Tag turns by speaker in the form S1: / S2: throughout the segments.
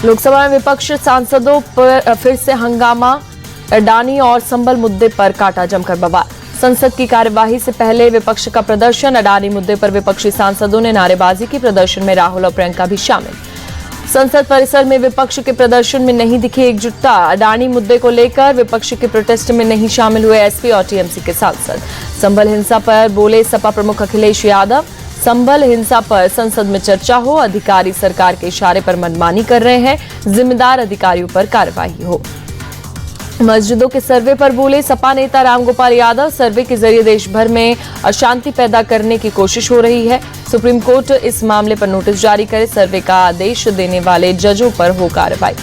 S1: लोकसभा में विपक्ष सांसदों पर फिर से हंगामा। अडानी और संबल मुद्दे पर काटा जमकर बवाल। संसद की कार्यवाही से पहले विपक्ष का प्रदर्शन। अडानी मुद्दे पर विपक्षी सांसदों ने नारेबाजी की। प्रदर्शन में राहुल और प्रियंका भी शामिल। संसद परिसर में विपक्ष के प्रदर्शन में नहीं दिखी एकजुटता। अडानी मुद्दे को लेकर विपक्ष के प्रोटेस्ट में नहीं शामिल हुए एसपी और टीएमसी के सांसद। संबल हिंसा पर बोले सपा प्रमुख अखिलेश यादव। संबल हिंसा पर संसद में चर्चा हो। अधिकारी सरकार के इशारे पर मनमानी कर रहे हैं। जिम्मेदार अधिकारियों पर कार्रवाई हो। मस्जिदों के सर्वे पर बोले सपा नेता रामगोपाल यादव। सर्वे के जरिए देश भर में अशांति पैदा करने की कोशिश हो रही है। सुप्रीम कोर्ट इस मामले पर नोटिस जारी करे। सर्वे का आदेश देने वाले जजों पर हो कार्रवाई।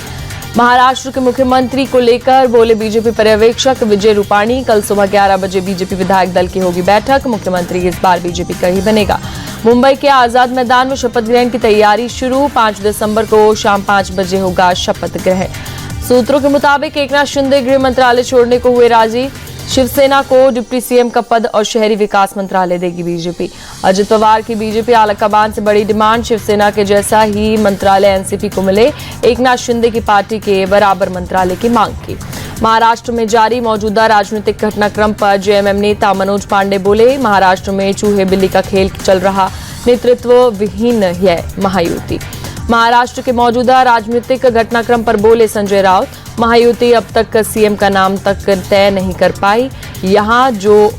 S1: महाराष्ट्र के मुख्यमंत्री को लेकर बोले बीजेपी पर्यवेक्षक विजय रूपाणी। कल सुबह 11 बजे बीजेपी विधायक दल की होगी बैठक। मुख्यमंत्री इस बार बीजेपी का ही बनेगा। मुंबई के आजाद मैदान में शपथ ग्रहण की तैयारी शुरू। 5 दिसंबर को शाम 5 बजे होगा शपथ ग्रहण। सूत्रों के मुताबिक एकनाथ शिंदे गृह मंत्रालय छोड़ने को हुए राजी। शिवसेना को डिप्टी सीएम का पद और शहरी विकास मंत्रालय देगी बीजेपी। अजित पवार की बीजेपी आलाकमान से बड़ी डिमांड। शिवसेना के जैसा ही मंत्रालय एनसीपी को मिले। एकनाथ शिंदे की पार्टी के बराबर मंत्रालय की मांग की। महाराष्ट्र में जारी मौजूदा राजनीतिक घटनाक्रम पर जेएमएम नेता मनोज पांडे बोले महाराष्ट्र में चूहे बिल्ली का खेल चल रहा। नेतृत्व विहीन है महायुति। महाराष्ट्र के मौजूदा राजनीतिक घटनाक्रम पर बोले संजय राउत। महायुति अब तक सीएम का नाम तक तय नहीं कर पाई। यहां जो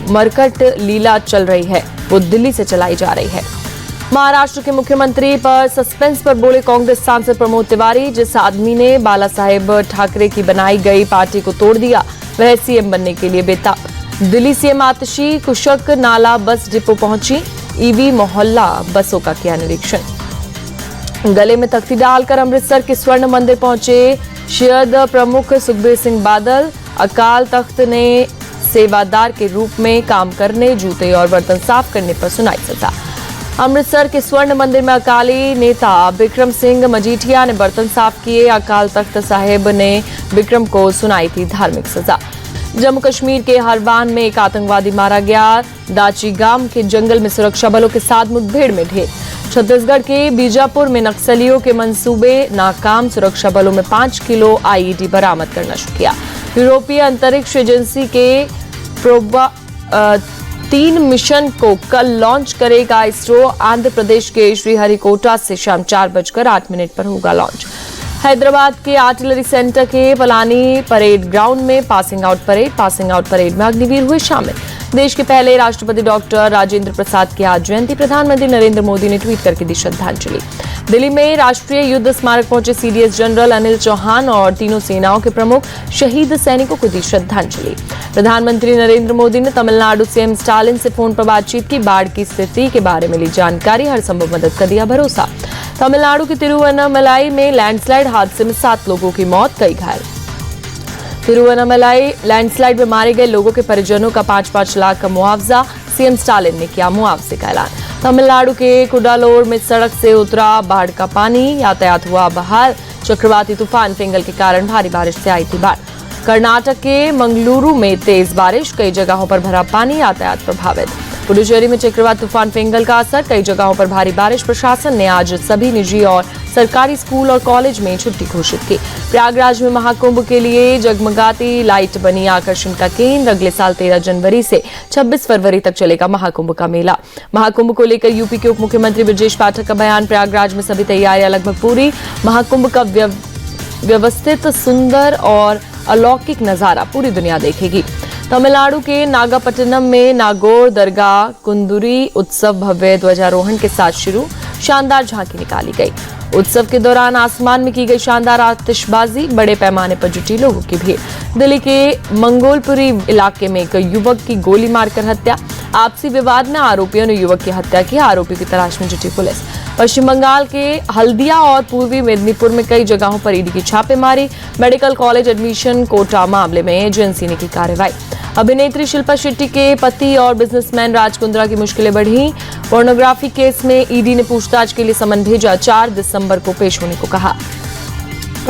S1: मरकट लीला चल रही है वो दिल्ली से चलाई जा रही है। महाराष्ट्र के मुख्यमंत्री पर सस्पेंस पर बोले कांग्रेस सांसद प्रमोद तिवारी। जिस आदमी ने बाला साहेब ठाकरे की बनाई गई पार्टी को तोड़ दिया वह सीएम बनने के लिए बेताब। दिल्ली सीएम आतिशी। कुशक नाला बस डिपो पहुंची। ईवी मोहल्ला बसों का किया निरीक्षण। गले में तख्ती डालकर अमृतसर के स्वर्ण मंदिर पहुंचे शयद प्रमुख सुखबीर सिंह बादल। अकाल तख्त ने सेवादार के रूप में काम करने, जूते और बर्तन साफ करने पर सुनाई सजा। अमृतसर के स्वर्ण मंदिर में अकाली नेता बिक्रम सिंह मजीठिया ने बर्तन साफ किए। अकाल तख्त साहिब ने बिक्रम को सुनाई थी धार्मिक सजा। जम्मू कश्मीर के हरवान में एक आतंकवादी मारा गया। दाची गांव के जंगल में सुरक्षा बलों के साथ मुठभेड़ में ढेर। छत्तीसगढ़ के बीजापुर में नक्सलियों के मंसूबे नाकाम। सुरक्षा बलों में 5 किलो आईईडी बरामद करना शुरू किया। यूरोपीय अंतरिक्ष एजेंसी के प्रोबा 3 मिशन को कल लॉन्च करेगा इसरो। आंध्र प्रदेश के श्रीहरिकोटा से शाम 4:08 पर होगा लॉन्च। हैदराबाद के आर्टिलरी सेंटर के पलानी परेड ग्राउंड में पासिंग आउट परेड में अग्निवीर हुए शामिल। देश के पहले राष्ट्रपति डॉक्टर राजेंद्र प्रसाद की आज जयंती। प्रधानमंत्री नरेंद्र मोदी ने ट्वीट करके दी श्रद्धांजलि। दिल्ली में राष्ट्रीय युद्ध स्मारक पहुंचे सीडीएस जनरल अनिल चौहान और तीनों सेनाओं के प्रमुख शहीद सैनिकों को दी श्रद्धांजलि। प्रधानमंत्री नरेंद्र मोदी ने तमिलनाडु सीएम स्टालिन से फोन पर बातचीत की। बाढ़ की स्थिति के बारे में ली जानकारी। हर संभव मदद का दिया भरोसा। तमिलनाडु के तिरुवन्नामलाई में लैंडस्लाइड हादसे में 7 लोगों की मौत, कई घायल। तिरुवन्नामलाई लैंडस्लाइड में मारे गए लोगों के परिजनों का 5-5 लाख का मुआवजा। सीएम स्टालिन ने किया मुआवजे का ऐलान। तमिलनाडु के कुडालोर में सड़क से उतरा बाढ़ का पानी। यातायात हुआ बहाल। चक्रवाती तूफान फिंगल के कारण भारी बारिश से आई थी बाढ़। कर्नाटक के मंगलुरु में तेज बारिश। कई जगहों पर भरा पानी। यातायात प्रभावित। पुडुचेरी में चक्रवाती तूफान फिंगल का असर। कई जगहों पर भारी बारिश। प्रशासन ने आज सभी निजी और सरकारी स्कूल और कॉलेज में छुट्टी घोषित की। प्रयागराज में महाकुंभ के लिए जगमगाती लाइट बनी आकर्षण का केंद्र। अगले साल 13 जनवरी से 26 फरवरी तक चलेगा महाकुंभ का मेला। महाकुंभ को लेकर यूपी के उप मुख्यमंत्री ब्रजेश पाठक का बयान। प्रयागराज में सभी तैयारियां लगभग पूरी। महाकुंभ का व्यवस्थित, सुंदर और अलौकिक नजारा पूरी दुनिया देखेगी। तमिलनाडु के नागापट्टिनम में नागौर दरगाह कुंदुरी उत्सव भव्य ध्वजारोहण के साथ शुरू। शानदार झांकी निकाली गई। उत्सव के दौरान आसमान में की गई शानदार आतिशबाजी। बड़े पैमाने पर जुटी लोगों की भीड़। दिल्ली के मंगोलपुरी इलाके में एक युवक की गोली मारकर हत्या। आपसी विवाद में आरोपियों ने युवक की हत्या की। आरोपियों की तलाश में जुटी पुलिस। पश्चिम बंगाल के हल्दिया और पूर्वी मेदिनीपुर में कई जगहों पर ईडी की छापेमारी। मेडिकल कॉलेज एडमिशन कोटा मामले में एजेंसी ने की कार्रवाई। अभिनेत्री शिल्पा शेट्टी के पति और बिजनेसमैन राज कुंद्रा की मुश्किलें बढ़ी। पोर्नोग्राफी केस में ईडी ने पूछताछ के लिए समन भेजा। 4 दिसंबर को पेश होने को कहा।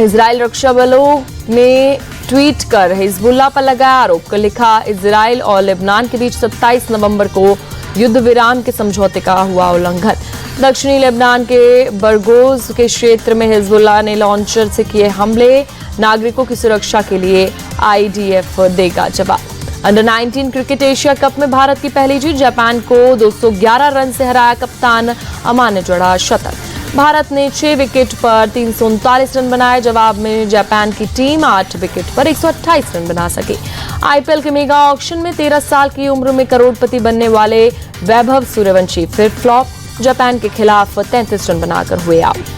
S1: इजरायल रक्षा बलों ने ट्वीट कर हिजबुल्लाह पर लगाया आरोप। लिखा, इजरायल और लेबनान के बीच 27 नवंबर को युद्ध विराम के समझौते का हुआ उल्लंघन। दक्षिणी लेबनान के बरगोज के क्षेत्र में हिजबुल्लाह ने लॉन्चर से किए हमले, नागरिकों की सुरक्षा के लिए आईडीएफ देगा जवाब। अंडर 19 क्रिकेट एशिया कप में भारत की पहली जीत, जापान को 211 रन से हराया, कप्तान अमान ने जोड़ा शतक। भारत ने 6 विकेट पर 339 रन बनाए, जवाब में जापान की टीम 8 विकेट पर 128 रन बना सकी। आईपीएल के मेगा ऑक्शन में 13 साल की उम्र में करोड़पति बनने वाले वैभव सूर्यवंशी फिर फ्लॉप, जापान के खिलाफ 33 रन बनाकर हुए आउट।